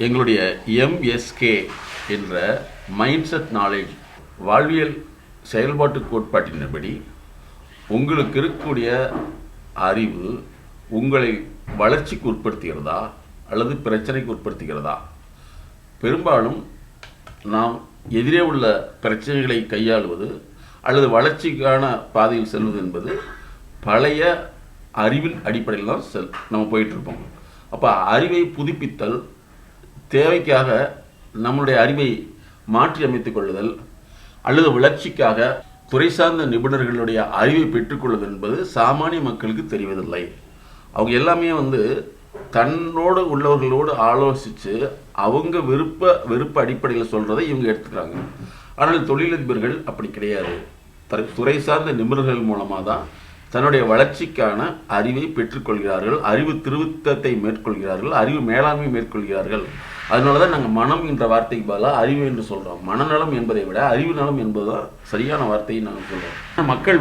எங்களுடைய எம்எஸ்கே என்ற mind set knowledge வாழ்வியல் செயல்பாட்டு கோட்பாட்டின்படி உங்களுக்கு இருக்கக்கூடிய அறிவு உங்களை வளர்ச்சிக்கு உட்படுத்துகிறதா அல்லது பிரச்சனைக்கு உட்படுத்துகிறதா? பெரும்பாலும் நாம் எதிரே உள்ள பிரச்சனைகளை கையாளுவது அல்லது வளர்ச்சிக்கான பாதையில் செல்வது என்பது பழைய அறிவின் அடிப்படையில் தான் நம்ம போயிட்டுருப்போம். அப்போ அறிவை புதுப்பித்தல், தேவைக்காக நம்மளுடைய அறிவை மாற்றி அமைத்துக் கொள்ளுதல் அல்லது வளர்ச்சிக்காக துறை சார்ந்த நிபுணர்களுடைய அறிவை பெற்றுக்கொள்ளுதல் என்பது சாமானிய மக்களுக்கு தெரிவதில்லை. அவங்க எல்லாமே தன்னோடு உள்ளவர்களோடு ஆலோசித்து அவங்க வெறுப்பு அடிப்படையில் சொல்கிறதை இவங்க எடுத்துக்கிறாங்க. ஆனால் தொழிலதிபர்கள் அப்படி கிடையாது. துறை சார்ந்த நிபுணர்கள் மூலமாக தான் தன்னுடைய வளர்ச்சிக்கான அறிவை பெற்றுக்கொள்கிறார்கள், அறிவு திருத்தத்தை மேற்கொள்கிறார்கள், அறிவு மேலாண்மை மேற்கொள்கிறார்கள். அதனால தான் நாங்கள் மனம் என்ற வார்த்தைக்கு பதிலாக அறிவு என்று சொல்கிறோம். மனநலம் என்பதை விட அறிவு நலம் என்பதுதான் சரியான வார்த்தையை நாங்கள் சொல்கிறோம். மக்கள்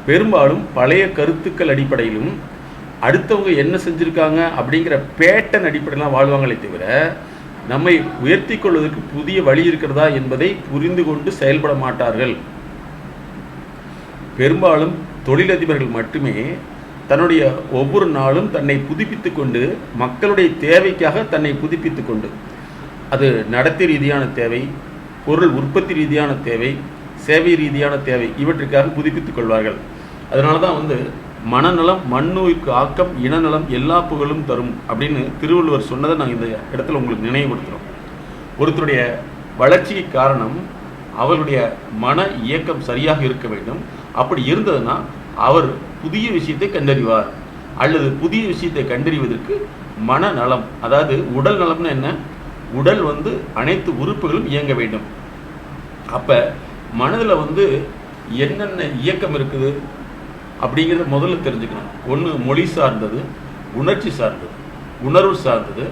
பெரும்பாலும் பழைய கருத்துக்கள் அடிப்படையிலும் அடுத்தவங்க என்ன செஞ்சுருக்காங்க அப்படிங்கிற பேட்டன் அடிப்படையிலாம் வாழ்வாங்களே தவிர நம்மை உயர்த்தி கொள்வதற்கு புதிய வழி இருக்கிறதா என்பதை புரிந்து கொண்டு செயல்பட மாட்டார்கள். பெரும்பாலும் தொழிலதிபர்கள் மட்டுமே தன்னுடைய ஒவ்வொரு நாளும் தன்னை புதுப்பித்து கொண்டு, மக்களுடைய தேவைக்காக தன்னை புதுப்பித்து கொண்டு, அது நடத்தை ரீதியான தேவை, பொருள் உற்பத்தி ரீதியான தேவை, சேவை ரீதியான தேவை, இவற்றுக்காக புதுப்பித்துக் கொள்வார்கள். அதனால தான் மனநலம் மண்ணோய்க்கு ஆக்கம், இனநலம் எல்லா புகழும் தரும் அப்படின்னு திருவள்ளுவர் சொன்னதை நாங்கள் இந்த இடத்துல உங்களுக்கு நினைவுபடுத்துகிறோம். ஒருத்தருடைய வளர்ச்சிக்கு காரணம் அவருடைய மன இயக்கம் சரியாக இருக்க வேண்டும். அப்படி இருந்ததுன்னா அவர் புதிய விஷயத்தை கண்டறிவார். அல்லது புதிய விஷயத்தை கண்டறிவதற்கு மனநலம், அதாவது உடல் நலம்னு என்ன, உடல் அனைத்து உறுப்புகளும் இயங்க வேண்டும். அப்போ மனதில் என்னென்ன இயக்கம் இருக்குது அப்படிங்கிறத முதல்ல தெரிஞ்சுக்கணும். ஒன்று மொழி சார்ந்தது, உணர்ச்சி சார்ந்தது, உணர்வு சார்ந்தது.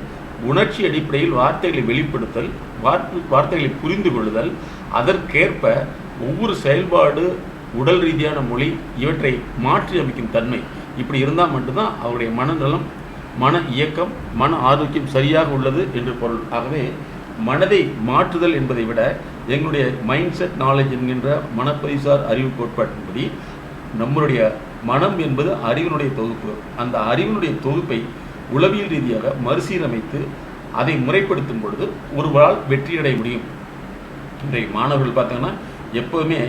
உணர்ச்சி அடிப்படையில் வார்த்தைகளை வெளிப்படுத்தல், வார்த்தைகளை புரிந்து கொள்ளுதல், அதற்கேற்ப ஒவ்வொரு செயல்பாடு, உடல் ரீதியான மொழி, இவற்றை மாற்றி அமைக்கும் தன்மை, இப்படி இருந்தால் மட்டும்தான் அவருடைய மனநலம், மன இயக்கம், மன ஆரோக்கியம் சரியாக உள்ளது என்று பொருள். ஆகவே மனதை மாற்றுதல் என்பதை விட எங்களுடைய மைண்ட் செட் நாலேஜ் என்கின்ற மனப்பதிசார் அறிவு கோட்பாட்டின்படி நம்மளுடைய மனம் என்பது அறிவினுடைய தொகுப்பு. அந்த அறிவினுடைய தொகுப்பை உளவியல் ரீதியாக மறுசீரமைத்து அதை முறைப்படுத்தும் பொழுது ஒருவரால் வெற்றியடைய முடியும். இன்றைய மாணவர்கள் பார்த்தீங்கன்னா எப்போவுமே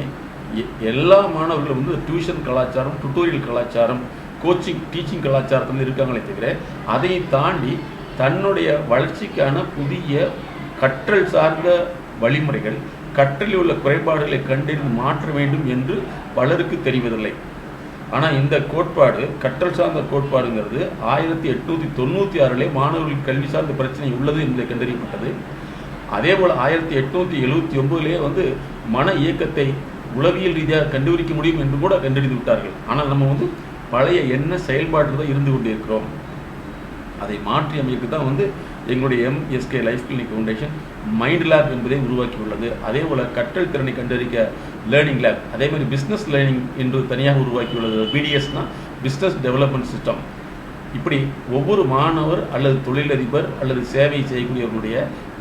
எல்லா மாணவர்களும் டியூஷன் கலாச்சாரம், டுட்டோரியல் கலாச்சாரம், கோச்சிங் டீச்சிங் கலாச்சாரத்தில் இருக்காங்களே தவிர அதை தாண்டி தன்னுடைய வளர்ச்சிக்கான புதிய கற்றல் சார்ந்த வழிமுறைகள், கற்றலில் உள்ள குறைபாடுகளை கண்டறிந்து மாற்ற வேண்டும் என்று பலருக்கு தெரிவதில்லை. ஆனால் இந்த கோட்பாடு, கற்றல் சார்ந்த கோட்பாடுங்கிறது 1896 மாணவர்களுக்கு கல்வி சார்ந்த பிரச்சனை உள்ளது என்பதை கண்டறியப்பட்டது. அதே போல் 1879 மன இயக்கத்தை உளவியல் ரீதியாக கண்டுபிடிக்க முடியும் என்று கூட கண்டறிந்து விட்டார்கள். ஆனால் நம்ம பழைய என்ன செயல்பாட்டில் தான் இருந்து கொண்டு இருக்கிறோம். அதை மாற்றி அமைக்க தான் எங்களுடைய MSK life clinic foundation mind lab என்பதை உருவாக்கியுள்ளது. அதே போல் கற்றல் திறனை கண்டறிக்க லேர்னிங் லேப், அதே மாதிரி பிஸ்னஸ் லேர்னிங் என்று தனியாக உருவாக்கியுள்ளது. பிடிஎஸ்னா பிஸ்னஸ் டெவலப்மெண்ட் சிஸ்டம். இப்படி ஒவ்வொரு மாணவர் அல்லது தொழிலதிபர் அல்லது சேவை செய்யக்கூடியவர்களுடைய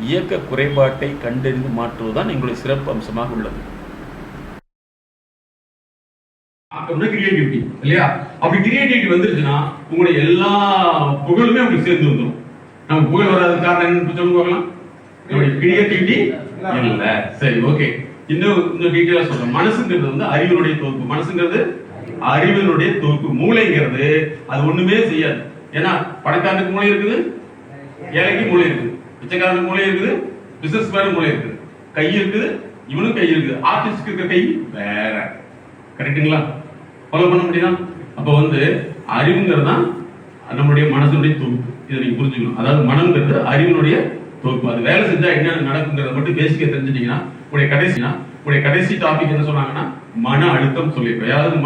இயக்க குறைபாட்டை கண்டறிந்து மாற்றுவதுதான் எங்களுடைய சிறப்பு அம்சமாக உள்ளது. கிரியேட்டிவிட்டி இல்லையா? அப்படி கிரியேட்டிவிட்டி வந்துருச்சுன்னா உங்களுடைய எல்லா புகழுமே உங்களுக்கு சேர்ந்து வந்துடும். நம்ம புகழ் வராத காரணம் என்னன்னு சொல்லுவாங்களா? கிரியேட்டிவிட்டி இல்ல. சரி, ஓகே. இன்னும் டீட்டெயிலா சொல்றேன். மனசுங்கிறது அறிவினுடைய தொகுப்பு. மனசுங்கிறது அறிவினுடைய தொகுப்பு. மூளைங்கிறது அது ஒண்ணுமே செய்யாது. ஏன்னா பணக்காரனுக்கு மூளை இருக்குது, ஏழைக்கு மூளை இருக்குது, பிச்சைக்காரனுக்கு மூளை இருக்குது, பிசினஸ் மேனுக்கு மூளை இருக்குது, கை இருக்குது, இவனும் கை இருக்குது, ஆர்டிஸ்டுக்கு இருக்கிற கை வேற. கரெக்டுங்களா? ஃபாலோ பண்ண முடியுதா? அப்போ அறிவுங்கிறது தான் நம்மளுடைய மனசுடைய தொகுப்பு. இதை நீங்க புரிஞ்சுக்கணும். அதாவது மனம்ங்கிறது அறிவினுடைய தொகுப்பு. அது வேலை செஞ்சா என்ன நடக்குங்கிறத மட்டும் பேசிக்க தெரிஞ்சுட்டீங்கன்னா உடைய கடைசி டாபிக் என்ன சொன்னாங்கன்னா மன அழுத்தம் சொல்லியிருக்கோம். யாராவது